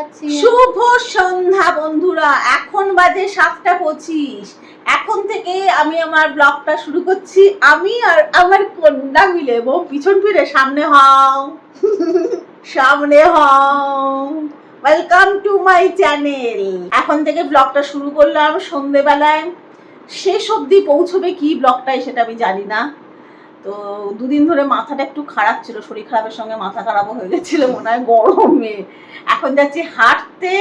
পাচ্ছি। শুভ সন্ধ্যা বন্ধুরা, এখন বাজে 7:25। এখন থেকে আমি আমার ব্লগটা শুরু করছি। আমি আর আমার কন্যা মিলে পিছন ফিরে সামনে হও সামনে হও। Welcome to my channel. এখন থেকে ব্লগটা শুরু করলাম সন্ধেবেলায়। শেষ অবধি পৌঁছবে কি ব্লগটাই সেটা আমি জানি না। তো দুদিন ধরে মাথাটা একটু খারাপ ছিল, শরীর খারাপের সঙ্গে মাথা খারাপও হয়ে গেছিল মনে হয় গরমে। এখন যাচ্ছি হাঁটতে,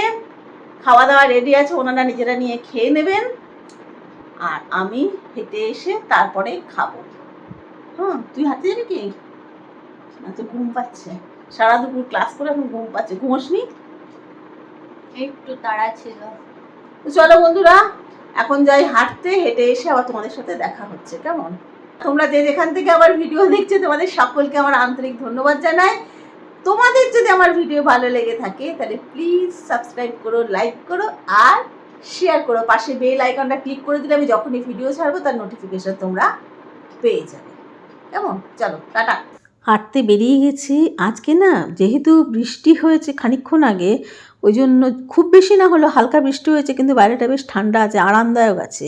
খাওয়া দাওয়া রেডি আছে, ওনারা নিজেরা নিয়ে খেয়ে নেবেন আর আমি হেঁটে এসে তারপরে খাবো। হ্যাঁ, তুই হাঁটতে যাবি কি? না তো ঘুম পাচ্ছে, সারা দুপুর ক্লাস করে এখন ঘুম পাচ্ছে। ঘুমোসনি? একটু তাড়া ছিল। চলো বন্ধুরা, এখন যাই হাঁটতে, হেঁটে এসে আবার তোমাদের সাথে দেখা হচ্ছে। কেমন? তোমরা যে যেখান থেকে আমার ভিডিও দেখছো তোমাদের সকলকে আমার আন্তরিক ধন্যবাদ জানাই। তোমাদের যদি আমার ভিডিও ভালো লেগে থাকে তাহলে প্লিজ সাবস্ক্রাইব করো, লাইক করো আর শেয়ার করো। পাশে বেল আইকনটা ক্লিক করে দিলে আমি যখনই ভিডিও ছাড়বো তার নোটিফিকেশন তোমরা পেয়ে যাবে। কেমন? চলো টাটা। হাঁটতে বেরিয়ে গেছি। আজকে না যেহেতু বৃষ্টি হয়েছে খানিকক্ষণ আগে, ওই জন্য খুব বেশি না হলেও হালকা বৃষ্টি হয়েছে, কিন্তু বাইরেটা বেশ ঠান্ডা আছে, আরামদায়ক আছে,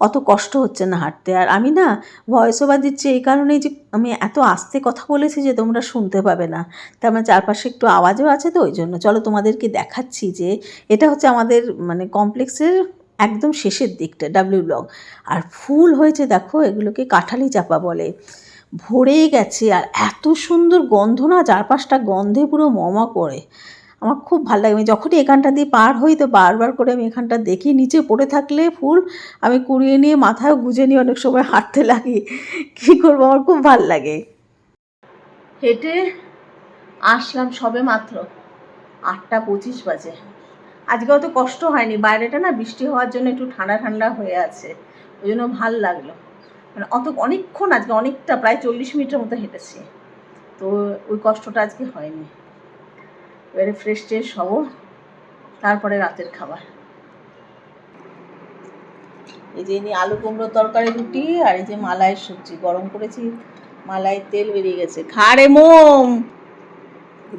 অত কষ্ট হচ্ছে না হাঁটতে। আর আমি না ভয়েস ওভার দিচ্ছি এই কারণেই যে আমি এত আস্তে কথা বলেছি যে তোমরা শুনতে পাবে না, তার মানে চারপাশে একটু আওয়াজও আছে, তো ওই জন্য। চলো তোমাদেরকে দেখাচ্ছি যে এটা হচ্ছে আমাদের মানে কমপ্লেক্সের একদম শেষের দিকটা, ডাব্লিউ ব্লক। আর ফুল হয়েছে দেখো, এগুলোকে কাঁঠালি চাপা বলে, ভরে গেছে। আর এত সুন্দর গন্ধ না, চারপাশটা গন্ধে পুরো মমা করে। আমার খুব ভালো লাগে। আমি যখনই এখানটা দিয়ে পার হই তো বারবার করে আমি এখানটা দেখি, নিচে পড়ে থাকলে ফুল আমি কুড়িয়ে নিয়ে মাথায় গুজে নিয়ে অনেক সময় হাঁটতে লাগি। কী করবো, আমার খুব ভাল লাগে। হেঁটে আসলাম সবে মাত্র, 8:25 বাজে। আজকে অত কষ্ট হয়নি, বাইরেটা না বৃষ্টি হওয়ার জন্য একটু ঠান্ডা ঠান্ডা হয়ে আছে, ওই জন্য ভাল লাগলো। মানে অনেকক্ষণ, আজকে অনেকটা, প্রায় 40 মিনিটের মতো হেঁটেছি, তো ওই কষ্টটা আজকে হয়নি। এবারে ফ্রেশ ট্রেশ হবো, তারপরে রাতের খাবার। এই যে আলু কুমড়ো তরকারি, রুটি, আর এই যে মালাইয়ের সবজি গরম করেছি, মালাইয়ের তেল বেরিয়ে গেছে। খা রে মোম।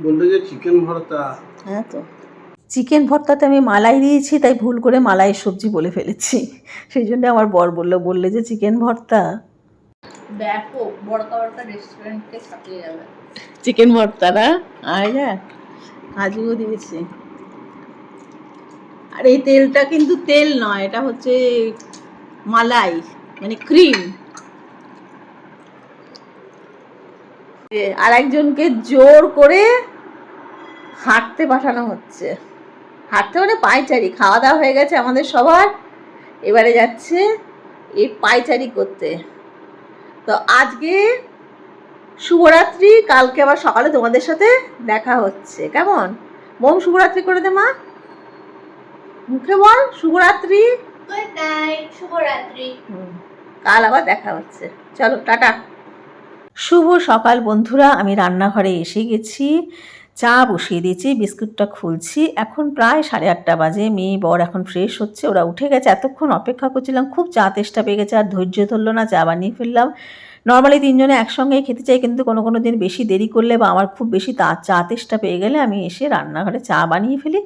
বললো যে চিকেন ভর্তা। হ্যাঁ, তো চিকেন ভর্তাতে আমি মালাই দিয়েছি, তাই ভুল করে মালাইয়ের সবজি বলে ফেলেছি। সেই জন্য আমার বর বললে যে চিকেন ভর্তা। ব্যাপক বড়কা বড়কা রেস্টুরেন্টকে ছাপিয়ে যাবে চিকেন ভর্তা না, আর কাজুও দিয়েছি। আর এই তেলটা কিন্তু তেল নয়, এটা হচ্ছে মালাই, মানে ক্রিম। আর একজনকে জোর করে হাঁটতে পাঠানো হচ্ছে। হাঁটতে মানে পায়চারি। খাওয়া দাওয়া হয়ে গেছে আমাদের সবার, এবারে যাচ্ছে এই পায়চারি করতে। তো আজকে শুভরাত্রি, কালকে আবার সকালে তোমাদের সাথে দেখা হচ্ছে। কেমন? মোম শুভরাত্রি করে দে মা, মুখে বল শুভরাত্রি। গুড নাইট, শুভরাত্রি। কাল আবার দেখা হচ্ছে। চলো টাটা। শুভ সকাল বন্ধুরা, আমি রান্নাঘরে এসে গেছি, চা বসিয়ে দিয়েছি, বিস্কুটটা খুলছি। এখন প্রায় 8:30 বাজে। মেয়ে বর এখন ফ্রেশ হচ্ছে, ওরা উঠে গেছে। এতক্ষণ অপেক্ষা করছিলাম, খুব চা তেষ্টা পেয়ে গেছে, আর ধৈর্য ধরলো না, চা বানিয়ে ফেললাম। নর্মালি 3 জনে একসঙ্গেই খেতে চাই, কিন্তু কোনো কোনো দিন বেশি দেরি করলে বা আমার খুব বেশি চা তেষ্টা পেয়ে গেলে আমি এসে রান্নাঘরে চা বানিয়ে ফেলি।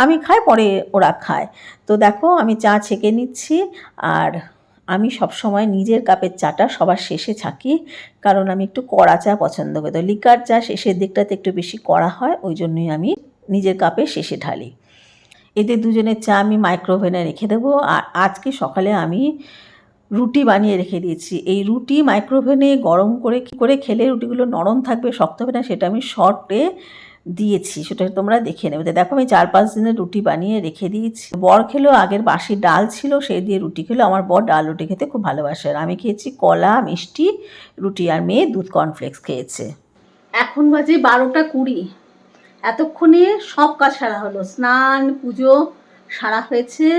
আমি খাই, পরে ওরা খায়। তো দেখো আমি চা ছেঁকে নিচ্ছি। আর আমি সবসময় নিজের কাপের চাটা সবার শেষে ছাঁকি, কারণ আমি একটু কড়া চা পছন্দ করি। তো লিকার চা শেষের দিকটাতে একটু বেশি কড়া হয়, ওই জন্যই আমি নিজের কাপে শেষে ঢালি। এদের দুজনের চা আমি মাইক্রোওভেনে রেখে দেবো। আর আজকে সকালে আমি রুটি বানিয়ে রেখে দিয়েছি। এই রুটি মাইক্রোওভেনে গরম করে খেলে রুটিগুলো নরম থাকবে, শক্ত হবে না, সেটা আমি শর্টে দিয়েছি, সেটা তোমরা দেখে নেবে। দেখো আমি 4-5 দিনের রুটি বানিয়ে রেখে দিয়েছি। বর খেলো, আগের বাসি ডাল ছিল সেই দিয়ে রুটি খেলো। আমার বর ডাল রুটি খেতে খুব ভালোবাসে। আর আমি খেয়েছি কলা, মিষ্টি, রুটি, আর মেয়ে দুধ কর্নফ্লেক্স খেয়েছে। এখন বাজে 12:20। এতক্ষণে সব কাজ সারা হলো, স্নান পুজো সারা হয়েছে,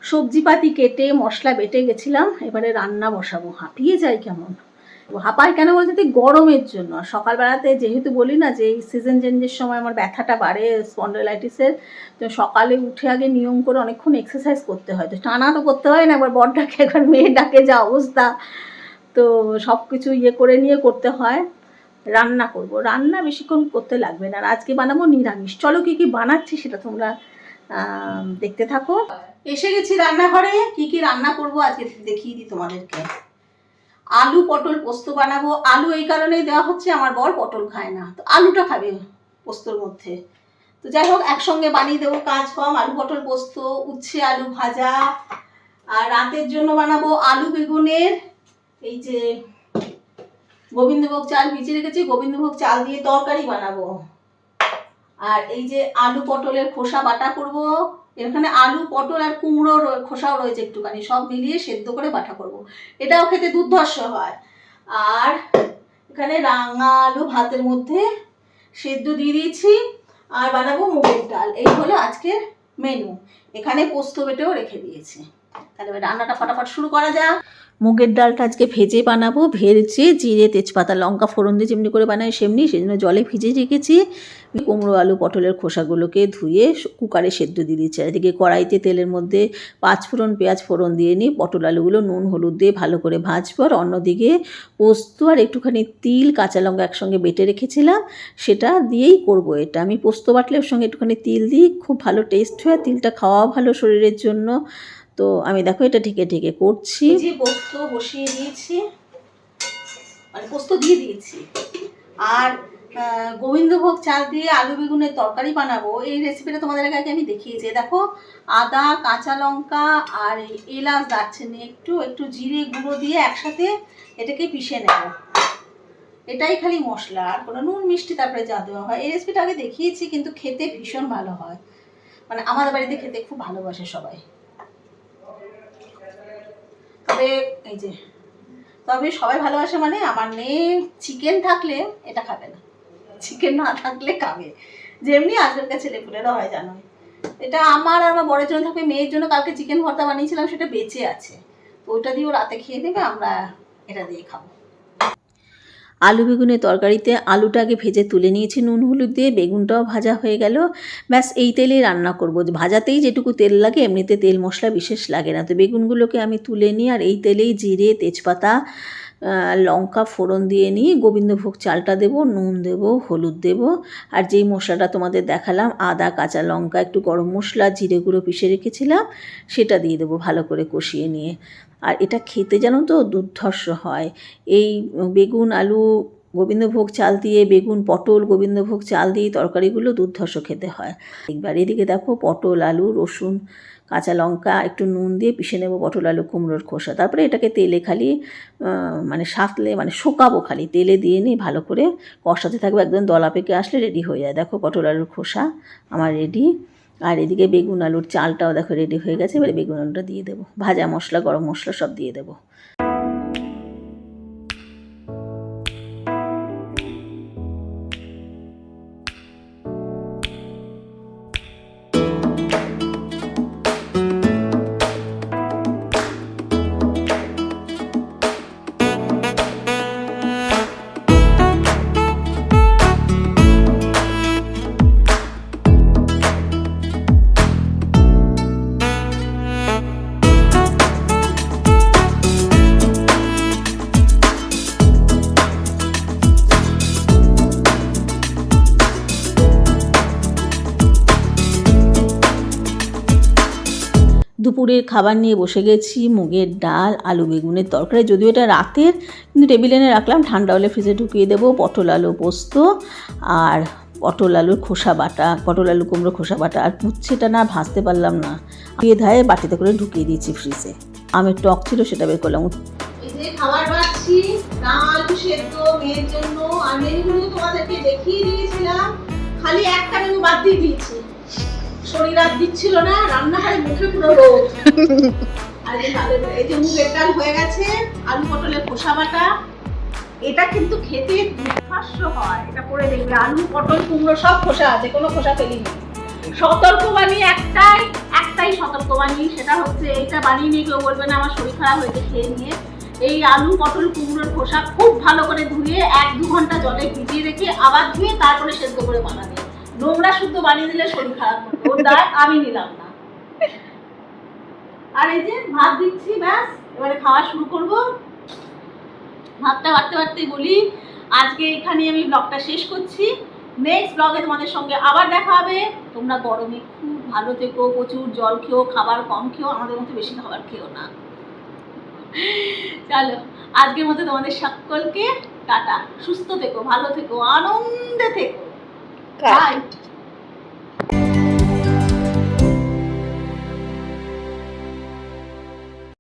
সবজিপাতি কেটে মশলা বেটে গেছিলাম, এবারে রান্না বসাবো। হাঁপিয়ে যাই কেমন, হাঁপাই কেন বলতে গরমের জন্য। সকালবেলাতে যেহেতু বলি না যে এই সিজন চেঞ্জের সময় আমার ব্যথাটা বাড়ে স্পন্ডাইলাইটিসের, তো সকালে উঠে আগে নিয়ম করে অনেকক্ষণ এক্সারসাইজ করতে হয়। তো টানা তো করতে হয় না, একবার বর ডাকে একবার মেয়ে ডাকে, যা অবস্থা। তো সব কিছু করে নিয়ে করতে হয়। রান্না করব। রান্না বেশিক্ষণ করতে লাগবে না, আর আজকে বানাবো নিরামিষ। চলো কি কি বানাচ্ছি সেটা তোমরা দেখতে থাকো। এসে গেছি রান্নাঘরে। কি কি রান্না করব আজকে দেখিয়ে দিই তোমাদেরকে। আলু পটল পোস্ত বানাবো। আলু এই কারণেই দেওয়া হচ্ছে, আমার বর পটল খায় না, তো আলুটা খাবে পোস্তর মধ্যে। তো যাই হোক একসঙ্গে বানিয়ে দেবো, কাজ কম। আলু পটল পোস্ত, উচ্ছে আলু ভাজা। আর রাতের জন্য বানাবো আলু বেগুনের, এই যে গোবিন্দভোগ চাল ভিজিয়ে রেখেছি, গোবিন্দভোগ চাল দিয়ে তরকারি বানাবো। আর এই যে আলু পটলের খোসা বাটা করব। এখানে আলু পটল আর কুমড়োর খোসাও রয়েছে একটুখানি, সব মিলিয়ে সেদ্ধ করে বাটা করব। এটাও খেতে দুর্ধর্ষ হয়। আর এখানে রাঙা আলু ভাতের মধ্যে সেদ্ধ দিয়ে দিয়েছি। আর বানাবো মুগের ডাল। এই হলো আজকের মেনু। এখানে পোস্ত বেটেও রেখে দিয়েছি। তাহলে রান্নাটা ফটাফট শুরু করা যাক। মুগের ডালটা আজকে ভেজে বানাবো। ভেজে জিরে তেজপাতা লঙ্কা ফোড়ন দিয়ে যেমনি করে বানাই সেমনি, সেই জন্য জলে ভিজে রেখেছি। কুমড়ো আলু পটলের খোসাগুলোকে ধুয়ে কুকারে সেদ্ধ দিয়ে দিচ্ছি। এদিকে কড়াইতে তেলের মধ্যে পাঁচফোড়ন পেঁয়াজ ফোড়ন দিয়ে নিই, পটল আলুগুলো নুন হলুদ দিয়ে ভালো করে ভাজবো। আর অন্যদিকে পোস্ত আর একটুখানি তিল কাঁচা লঙ্কা একসঙ্গে বেটে রেখেছিলাম, সেটা দিয়েই করব এটা। আমি পোস্ত বাটলে ওর সঙ্গে একটুখানি তিল দিই, খুব ভালো টেস্ট হয়। তিলটা খাওয়াও ভালো শরীরের জন্য। তো আমি দেখো এটা ঢেকে ঢেকে করছি। যে পোস্ত বসিয়ে দিয়েছি, মানে পোস্ত দিয়ে দিয়েছি। আর গোবিন্দভোগ চাল দিয়ে আলু বেগুনের তরকারি বানাবো। এই রেসিপিটা তোমাদের আগে আমি দেখিয়েছি। দেখো আদা কাঁচা লঙ্কা আর এলাচ দারচিনি একটু জিরে গুঁড়ো দিয়ে একসাথে এটাকে পিষে নেব। এটাই খালি মশলা, আর কোনো নুন মিষ্টি তারপরে যা দেওয়া হয়। এই রেসিপিটা আগে দেখিয়েছি, কিন্তু খেতে ভীষণ ভালো হয়। মানে আমাদের বাড়িতে খেতে খুব ভালোবাসে সবাই। তবে এই যে তবে সবাই ভালোবাসে মানে আমার মেয়ে চিকেন থাকলে এটা খাবে না, চিকেন না থাকলে খাবে। যেমনি আজকালকার ছেলেপুলেরা হয় জানো। এটা আমার আর আমার বড়ের জন্য থাকবে। মেয়ের জন্য কালকে চিকেন ভর্তা বানিয়েছিলাম, সেটা বেঁচে আছে, তো ওইটা দিয়েও রাতে খেয়ে নেবে, আমরা এটা দিয়ে খাবো। আলু বেগুনের তরকারিতে আলুটা আগে ভেজে তুলে নিয়েছি নুন হলুদ দিয়ে, বেগুনটাও ভাজা হয়ে গেল। ব্যাস এই তেলেই রান্না করব। ভাজাতেই যেটুকু তেল লাগে, এমনিতে তেল মশলা বিশেষ লাগে না। তো বেগুনগুলোকে আমি তুলে নিই, আর এই তেলেই জিরে তেজপাতা লঙ্কা ফোড়ন দিয়ে নিয়ে গোবিন্দভোগ চালটা দেবো, নুন দেবো, হলুদ দেবো। আর যেই মশলাটা তোমাদের দেখালাম আদা কাঁচা লঙ্কা একটু গরম মশলা জিরে গুঁড়ো পিষে রেখেছিলাম, সেটা দিয়ে দেবো ভালো করে কষিয়ে নিয়ে। আর এটা খেতে জানো তো দুর্ধর্ষ হয়। এই বেগুন আলু গোবিন্দভোগ চাল দিয়ে, বেগুন পটল গোবিন্দভোগ চাল দিয়ে তরকারিগুলো দুর্ধর্ষ খেতে হয়। একবার এদিকে দেখো পটল আলু রসুন কাঁচা লঙ্কা একটু নুন দিয়ে পিষে নেবো পটল আলু কুমড়োর খোসা। তারপরে এটাকে তেলে খালি মানে সাঁতলে মানে শোকাবো, খালি তেলে দিয়ে নিই ভালো করে কষাতে থাকবো। একদম দলা পেকে আসলে রেডি হয়ে যায়। দেখো পটল আলুর খোসা আমার রেডি। আর এদিকে বেগুন আলুর চালটাও দেখো রেডি হয়ে গেছে। এবারে বেগুন আলুটা দিয়ে দেবো, ভাজা মশলা গরম মশলা সব দিয়ে দেবো। দুপুরের খাবার নিয়ে বসে গেছি। মুগের ডাল আলু বেগুনের তরকারি, যদিও এটা রাতের, কিন্তু টেবিলে এনে রাখলাম, ঠান্ডা হলে ফ্রিজে ঢুকিয়ে দেবো। পটল আলু পোস্ত আর পটল আলুর খোসা বাটা, পটল আলু কুমড়ো খোসা বাটা। আর উচ্ছেটা না ভাজতে পারলাম না, ধুয়ে ধায়ে বাটিতে করে ঢুকিয়ে দিয়েছি ফ্রিজে। আমের টক ছিল সেটা বের করলাম। এই যে খাবার বাড়ছি, ডাল সেদ্ধ মেয়ের জন্য। আর মেনুগুলো তোমাদেরকে দেখিয়ে দিয়েছিলাম, খালি একটা মেনু বাদ দিয়ে দিয়েছি। শরীর আর দিচ্ছিল না, রান্নাঘরে মুখে পুরো রোদ। আর এই যে মুগের ডাল হয়ে গেছে, আলু পটলের খোসা বাটা। এটা কিন্তু খেতে দুর্ধর্ষ হয়, এটা করে দেখবে। আলু পটল কুমড়ো সব খোসা আছে, কোনো খোসা ফেলিনি। সতর্কবাণী একটাই সতর্কবাণী, সেটা হচ্ছে এইটা বানিয়ে নিয়ে কেউ বলবে না আমার শরীর খারাপ হয়েছে খেয়ে নিয়ে। এই আলু পটল কুমড়োর খোসা খুব ভালো করে ধুয়ে 1-2 ঘন্টা জলে ভিজিয়ে রেখে আবার ধুয়ে তারপরে সেদ্ধ করে বানাবে। নোংরা শুদ্ধ বানিয়ে দিলে শরীর খারাপ হবে, ওর দায় আমি নিলাম না। আর এই যে ভাত দিচ্ছি, ব্যাস এবারে খাওয়া শুরু করব। ভাতটা বাড়তে বাড়তেই বলি আজকে এখানে আমি ব্লগটা শেষ করছি। নেক্সট ব্লগে তোমাদের সঙ্গে আবার দেখা হবে। তোমরা গরমে খুব ভালো থেকো, প্রচুর জল খেও, খাবার কম খেও, আমাদের মতো বেশি খাবার খেও না। চলো আজকের মতো তোমাদের সকলকে টাটা। সুস্থ থেকো, ভালো থেকো, আনন্দে থেকো। বাই।